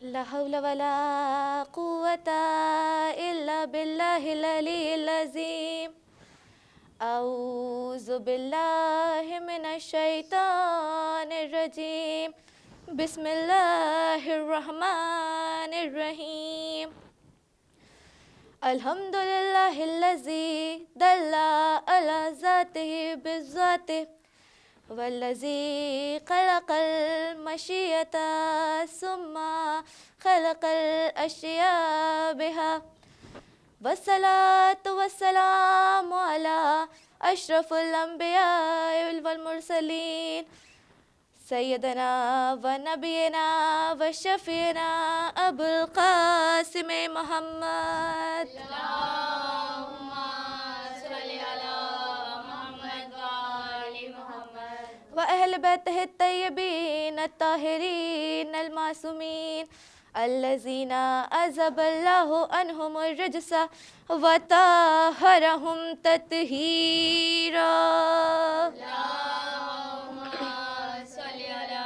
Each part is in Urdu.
لا حول ولا قوة إلا بالله العلي العظيم أعوذ بالله من الشيطان الرجيم بسم الله الرحمن الرحيم الحمد لله الذي دل على ذاته بالذات والذي خلق المشيئة ثم خلق الأشياء بها والصلاة والسلام على أشرف الأنبياء والمرسلين سيدنا ونبينا وشفينا أبو القاسم محمد اللهم صل على محمد وآل محمد وأهل بيته الطيبين الطاهرين المعصومين الذين أذهب الله عنهم الرجس وطهرهم تطهيرا اللهم صل على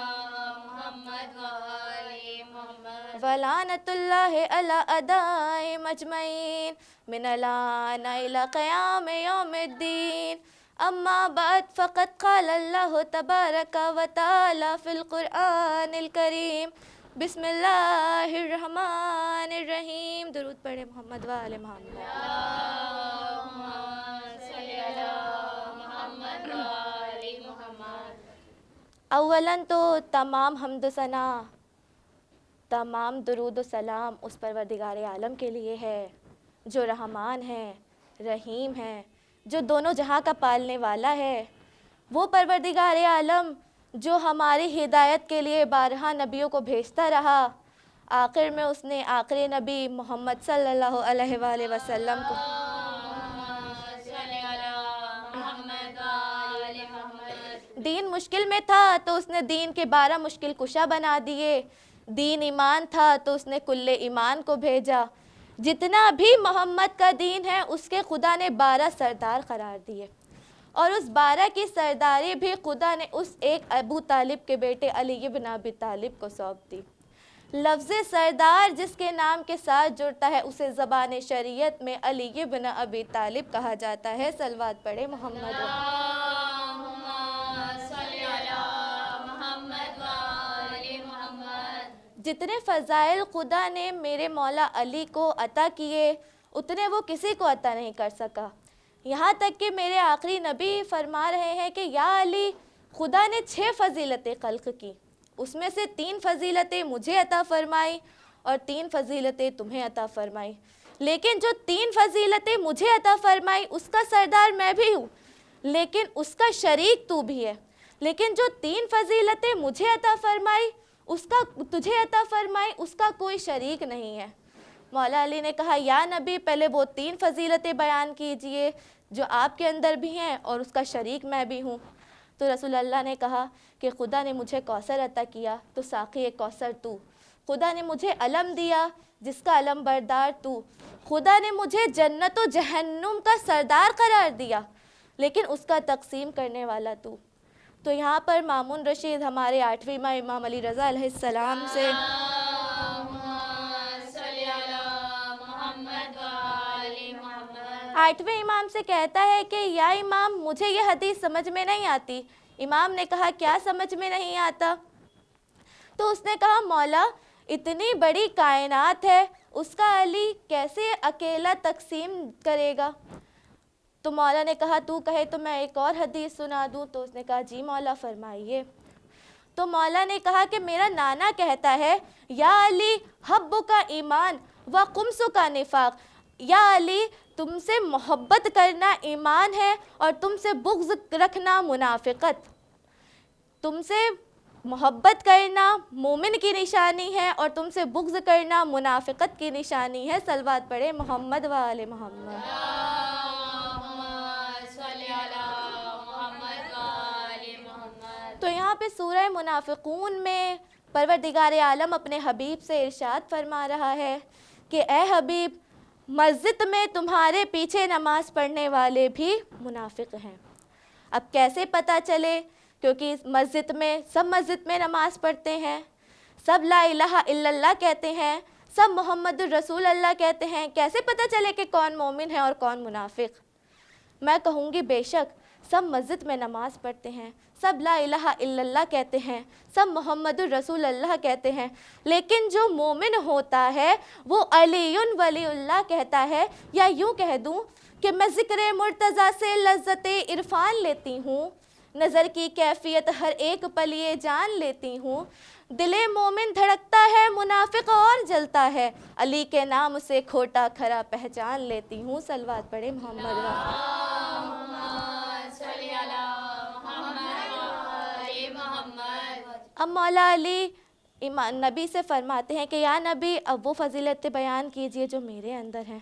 محمد وآل محمد ولعنة الله على أعدائهم أجمعين من الآن إلى قيام يوم الدين أما بعد فقد قال الله تبارك وتعالى في القرآن الكريم بسم الله الرحمن الرحیم. درود پڑھے محمد وآل محمد. اللهم صل على محمد وآل محمد. اولاً تو تمام حمد و ثنا، تمام درود و سلام اس پروردگار عالم کے لیے ہے جو رحمان ہے، رحیم ہے، جو دونوں جہاں کا پالنے والا ہے. وہ پروردگار عالم جو ہماری ہدایت کے لیے بارہا نبیوں کو بھیجتا رہا، آخر میں اس نے آخری نبی محمد صلی اللہ علیہ وآلہ وسلم کو دین مشکل میں تھا تو اس نے دین کے 12 مشکل کشا بنا دیے. دین ایمان تھا تو اس نے کل ایمان کو بھیجا. جتنا بھی محمد کا دین ہے اس کے خدا نے 12 سردار قرار دیے، اور اس 12 کی سرداری بھی خدا نے اس ایک ابو طالب کے بیٹے علی بن ابی طالب کو سونپ دی. لفظ سردار جس کے نام کے ساتھ جڑتا ہے اسے زبان شریعت میں علی بن ابی طالب کہا جاتا ہے. صلوات پڑھے محمد. اللهم صل على محمد وآل محمد. جتنے فضائل خدا نے میرے مولا علی کو عطا کیے اتنے وہ کسی کو عطا نہیں کر سکا. یہاں تک کہ میرے آخری نبی فرما رہے ہیں کہ یا علی، خدا نے 6 فضیلتیں خلق کی، اس میں سے 3 فضیلتیں مجھے عطا فرمائی اور 3 فضیلتیں تمہیں عطا فرمائی. لیکن جو 3 فضیلتیں مجھے عطا فرمائی اس کا سردار میں بھی ہوں، لیکن اس کا شریک تو بھی ہے. لیکن جو 3 فضیلتیں مجھے عطا فرمائی اس کا تجھے عطا فرمائی اس کا کوئی شریک نہیں ہے. مولا علی نے کہا یا نبی پہلے وہ 3 فضیلتیں بیان کیجئے جو آپ کے اندر بھی ہیں اور اس کا شریک میں بھی ہوں. تو رسول اللہ نے کہا کہ خدا نے مجھے کوثر عطا کیا تو ساقی کوثر تو. خدا نے مجھے علم دیا جس کا علم بردار تو. خدا نے مجھے جنت و جہنم کا سردار قرار دیا لیکن اس کا تقسیم کرنے والا تو. تو یہاں پر مامون رشید ہمارے 8ویں امام امام علی رضا علیہ السلام سے 8ویں امام سے کہتا ہے کہ یا امام مجھے یہ حدیث سمجھ میں نہیں آتی. امام نے کہا کیا سمجھ میں نہیں آتا؟ تو اس نے کہا مولا اتنی بڑی کائنات ہے اس کا علی کیسے اکیلا تقسیم کرے گا؟ تو مولا نے کہا تو کہے تو میں ایک اور حدیث سنا دوں. تو اس نے کہا جی مولا فرمائیے. تو مولا نے کہا کہ میرا نانا کہتا ہے یا علی حب کا ایمان و قمص کا نفاق. یا علی تم سے محبت کرنا ایمان ہے اور تم سے بغض رکھنا منافقت. تم سے محبت کرنا مومن کی نشانی ہے اور تم سے بغض کرنا منافقت کی نشانی ہے. صلوات پڑھے محمد و آل محمد. تو یہاں پہ سورہ منافقون میں پروردگار عالم اپنے حبیب سے ارشاد فرما رہا ہے کہ اے حبیب مسجد میں تمہارے پیچھے نماز پڑھنے والے بھی منافق ہیں. اب کیسے پتہ چلے؟ کیونکہ مسجد میں سب مسجد میں نماز پڑھتے ہیں سب لا الہ الا اللہ کہتے ہیں، سب محمد الرسول اللہ کہتے ہیں، کیسے پتہ چلے کہ کون مومن ہے اور کون منافق؟ میں کہوں گی بے شک سب مسجد میں نماز پڑھتے ہیں، سب لا الہ الا اللہ کہتے ہیں، سب محمد الرسول اللہ کہتے ہیں، لیکن جو مومن ہوتا ہے وہ علی ولی اللہ کہتا ہے، یا یوں کہہ دوں کہ میں ذکر مرتضیٰ سے لذت عرفان لیتی ہوں، نظر کی کیفیت ہر ایک پل یہ جان لیتی ہوں، دل مومن دھڑکتا ہے منافق اور جلتا ہے، علی کے نام سے کھوٹا کھرا پہچان لیتی ہوں۔ صلوات پڑھے محمد اب مولا علی نبی سے فرماتے ہیں کہ یا نبی اب وہ فضیلت بیان کیجئے جو میرے اندر ہیں۔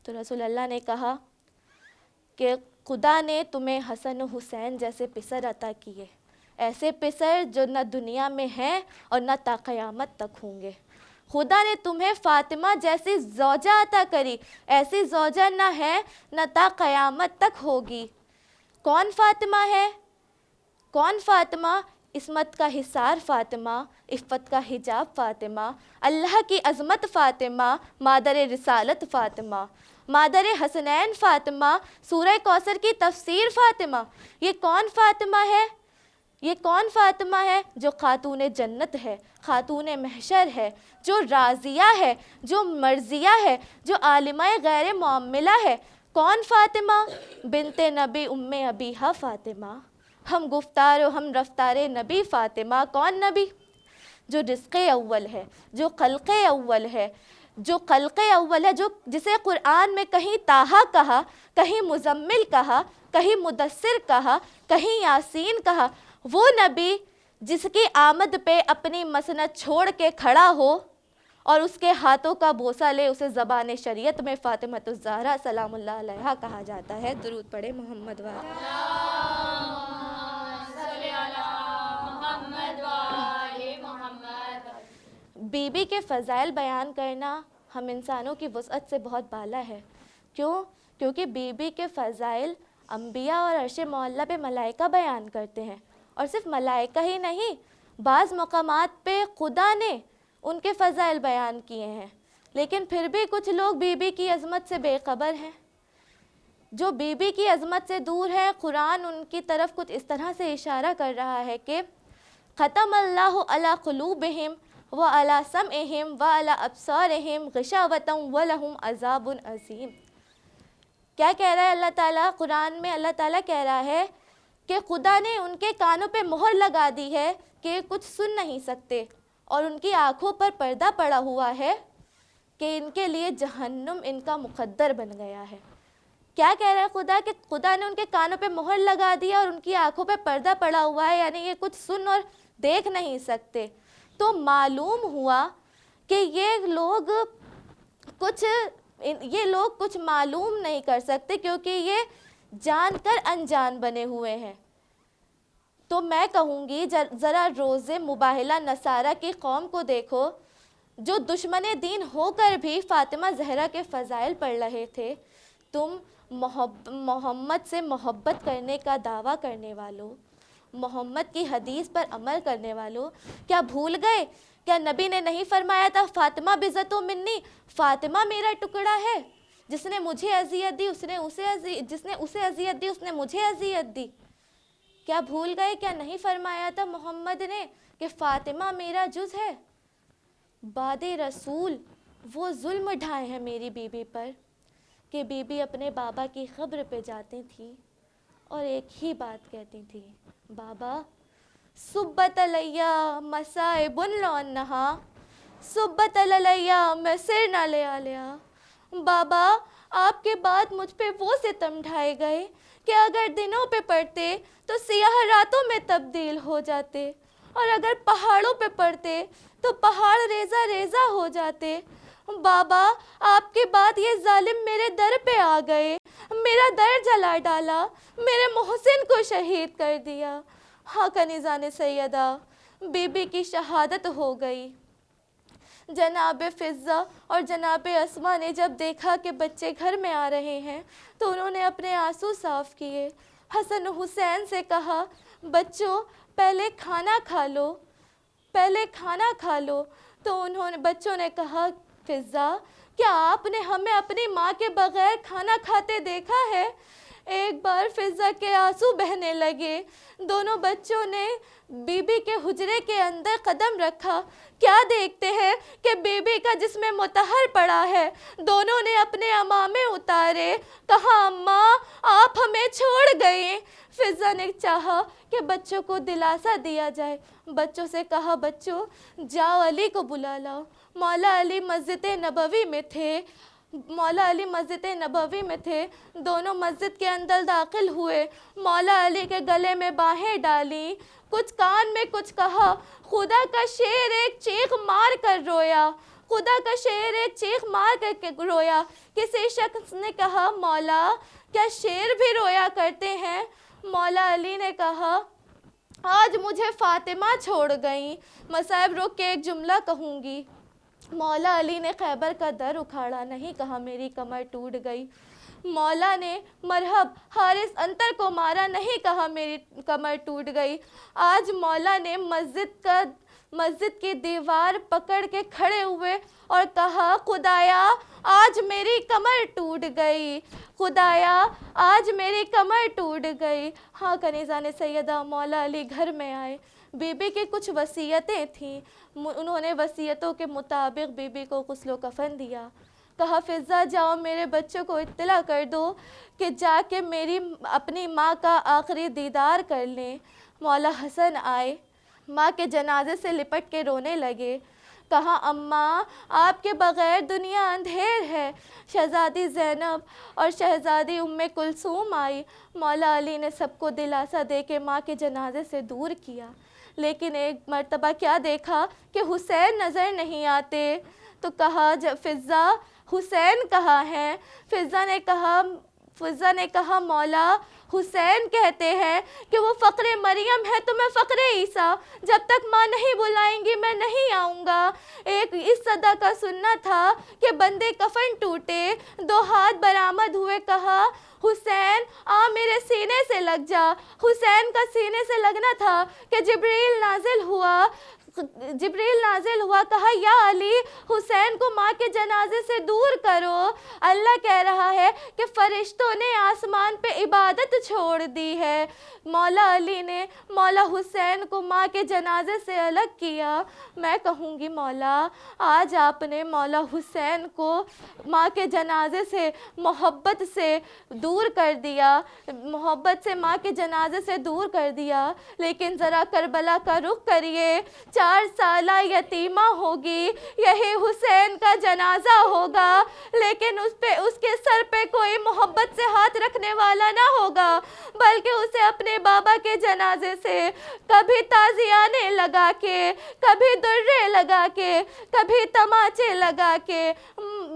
تو رسول اللہ نے کہا کہ خدا نے تمہیں حسن و حسین جیسے پسر عطا کیے، ایسے پسر جو نہ دنیا میں ہیں اور نہ تا قیامت تک ہوں گے۔ خدا نے تمہیں فاطمہ جیسی زوجہ عطا کری، ایسی زوجہ نہ ہے نہ تا قیامت تک ہوگی۔ کون فاطمہ ہے؟ کون فاطمہ؟ عصمت کا حصار فاطمہ، عفت کا حجاب فاطمہ، اللہ کی عظمت فاطمہ، مادر رسالت فاطمہ، مادر حسنین فاطمہ، سورہ کوثر کی تفسیر فاطمہ۔ یہ کون فاطمہ ہے؟ یہ کون فاطمہ ہے؟ جو خاتون جنت ہے، خاتون محشر ہے، جو راضیہ ہے، جو مرضیہ ہے، جو عالمہ غیر معاملہ ہے۔ کون فاطمہ؟ بنت نبی ام ابیہا فاطمہ، ہم گفتار و ہم رفتار نبی فاطمہ۔ کون نبی؟ جو رزق اول ہے، جو خلق اول ہے، جو خلق اول ہے، جو جسے قرآن میں کہیں طٰہٰ کہا، کہیں مزمل کہا، کہیں مدثر کہا، کہیں یاسین کہا، وہ نبی جس کی آمد پہ اپنی مسند چھوڑ کے کھڑا ہو اور اس کے ہاتھوں کا بوسہ لے، اسے زبان شریعت میں فاطمۃ الزہرا سلام اللہ علیہا کہا جاتا ہے۔ درود پڑھے محمد بی بی کے فضائل بیان کرنا ہم انسانوں کی وسعت سے بہت بالا ہے۔ کیوں؟ کیونکہ بی بی کے فضائل انبیاء اور عرش معلیٰ پہ ملائکہ بیان کرتے ہیں، اور صرف ملائکہ ہی نہیں، بعض مقامات پہ خدا نے ان کے فضائل بیان کیے ہیں، لیکن پھر بھی کچھ لوگ بی بی کی عظمت سے بے خبر ہیں۔ جو بی بی کی عظمت سے دور ہے، قرآن ان کی طرف کچھ اس طرح سے اشارہ کر رہا ہے کہ ختم اللہ علی قلوبہم وعلی سمعہم وعلی ابصارہم غشاوۃ ولہم عذاب عظیم۔ کیا کہہ رہا ہے اللہ تعالیٰ؟ قرآن میں اللہ تعالیٰ کہہ رہا ہے کہ خدا نے ان کے کانوں پہ مہر لگا دی ہے کہ کچھ سن نہیں سکتے، اور ان کی آنکھوں پر پردہ پڑا ہوا ہے کہ ان کے لیے جہنم ان کا مقدر بن گیا ہے۔ کیا کہہ رہا ہے خدا؟ کہ خدا نے ان کے کانوں پہ مہر لگا دیا اور ان کی آنکھوں پہ پردہ پڑا ہوا ہے، یعنی یہ کچھ سن اور دیکھ نہیں سکتے۔ تو معلوم ہوا کہ یہ لوگ کچھ معلوم نہیں کر سکتے، کیونکہ یہ جان کر انجان بنے ہوئے ہیں۔ تو میں کہوں گی ذرا روز مباہلہ نصارہ کی قوم کو دیکھو، جو دشمن دین ہو کر بھی فاطمہ زہرا کے فضائل پڑھ رہے تھے۔ تم محمد سے محبت کرنے کا دعویٰ کرنے والوں، محمد کی حدیث پر عمل کرنے والوں، کیا بھول گئے؟ کیا نبی نے نہیں فرمایا تھا فاطمہ بضعۃ منی، فاطمہ میرا ٹکڑا ہے، جس نے مجھے اذیت دی جس نے اسے اذیت دی اس نے مجھے اذیت دی؟ کیا بھول گئے؟ کیا نہیں فرمایا تھا محمد نے کہ فاطمہ میرا جز ہے؟ بعد رسول وہ ظلم ڈھائے ہیں میری بی بی پر کہ بی بی اپنے بابا کی قبر پہ جاتی تھی اور ایک ہی بات کہتی تھی، بابا صبت علیہ مصائب لونہا، صبت علیہ میں سر نہ لے آلیا۔ بابا آپ کے بعد مجھ پہ وہ ستم ڈھائے گئے کہ اگر دنوں پہ پڑھتے تو سیاہ راتوں میں تبدیل ہو جاتے، اور اگر پہاڑوں پہ پڑھتے تو پہاڑ ریزہ ریزہ ہو جاتے۔ بابا آپ کے بعد یہ ظالم میرے در پہ آ گئے، میرا در جلا ڈالا، میرے محسن کو شہید کر دیا۔ ہاں کنیزان سیدہ بی بی کی شہادت ہو گئی۔ جناب فضہ اور جناب اسما نے جب دیکھا کہ بچے گھر میں آ رہے ہیں تو انہوں نے اپنے آنسو صاف کیے، حسن و حسین سے کہا، بچوں پہلے کھانا کھا لو۔ پہلے کھانا کھا لو۔ تو بچوں نے کہا فضا کیا آپ نے ہمیں اپنی ماں کے بغیر کھانا کھاتے دیکھا ہے؟ ایک بار فضا کے آنسو بہنے لگے۔ دونوں بچوں نے بی بی کے حجرے کے اندر قدم رکھا۔ کیا دیکھتے ہیں کہ بی بی کا جسم مطہر پڑا ہے۔ دونوں نے اپنے عمامے اتارے۔ کہا اماں آپ ہمیں چھوڑ گئیں۔ فضا نے چاہا کہ بچوں کو دلاسا دیا جائے۔ بچوں سے کہا بچوں جاؤ علی کو بلا لاؤ۔ مولا علی مسجد نبوی میں تھے۔ دونوں مسجد کے اندر داخل ہوئے۔ مولا علی کے گلے میں باہیں ڈالیں، کچھ کان میں کچھ کہا۔ خدا کا شیر ایک چیخ مار کر رویا۔ کسی شخص نے کہا مولا کیا شیر بھی رویا کرتے ہیں؟ مولا علی نے کہا آج مجھے فاطمہ چھوڑ گئیں۔ مصائب رک کے ایک جملہ کہوں گی۔ مولا علی نے خیبر کا در اکھاڑا، نہیں کہا میری کمر ٹوٹ گئی۔ مولا نے مرحب حارث انتر کو مارا، نہیں کہا میری کمر ٹوٹ گئی۔ آج مولا نے مسجد کی دیوار پکڑ کے کھڑے ہوئے اور کہا خدایا آج میری کمر ٹوٹ گئی، خدایا آج میری کمر ٹوٹ گئی۔ ہاں کنیزان سیدہ مولا علی گھر میں آئے۔ بی بی کی کچھ وصیتیں تھیں، انہوں نے وصیتوں کے مطابق بی بی کو غسل و کفن دیا۔ کہا فضا جاؤ میرے بچوں کو اطلاع کر دو کہ جا کے اپنی ماں کا آخری دیدار کر لیں۔ مولا حسن آئے، ماں کے جنازے سے لپٹ کے رونے لگے۔ کہا اماں آپ کے بغیر دنیا اندھیر ہے۔ شہزادی زینب اور شہزادی ام کلثوم آئی۔ مولا علی نے سب کو دلاسا دے کے ماں کے جنازے سے دور کیا، لیکن ایک مرتبہ کیا دیکھا کہ حسین نظر نہیں آتے۔ تو کہا فضا حسین کہاں ہیں؟ فضا نے کہا مولا حسین کہتے ہیں کہ وہ فقر مریم ہے تو میں فقر عیسیٰ، جب تک ماں نہیں بلائیں گی میں نہیں آؤں گا۔ ایک اس صدا کا سننا تھا کہ بندے کفن ٹوٹے، 2 ہاتھ برآمد ہوئے۔ کہا حسین آ میرے سینے سے لگ جا۔ حسین کا سینے سے لگنا تھا کہ جبریل نازل ہوا، کہا یا علی حسین کو ماں کے جنازے سے دور کرو۔ اللہ کہہ رہا ہے کہ فرشتوں نے آسمان پہ عبادت چھوڑ دی ہے۔ مولا علی نے مولا حسین کو ماں کے جنازے سے الگ کیا۔ میں کہوں گی مولا آج آپ نے مولا حسین کو ماں کے جنازے سے محبت سے دور کر دیا، ماں کے جنازے سے دور کر دیا، لیکن ذرا کربلا کا رخ کریے، 4 سالہ یتیمہ ہوگی، یہی حسین کا جنازہ ہوگا، لیکن اس کے سر پہ کوئی محبت سے ہاتھ رکھنے والا نہ ہوگا، بلکہ اسے اپنے بابا کے جنازے سے کبھی تازیانے لگا کے، کبھی درے لگا کے، کبھی تماچے لگا کے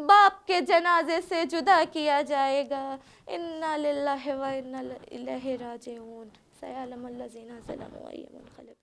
باپ کے جنازے سے جدا کیا جائے گا۔ انا للہ و انا الیہ راجعون۔ سیعلم الذین ظلموا ای منقلب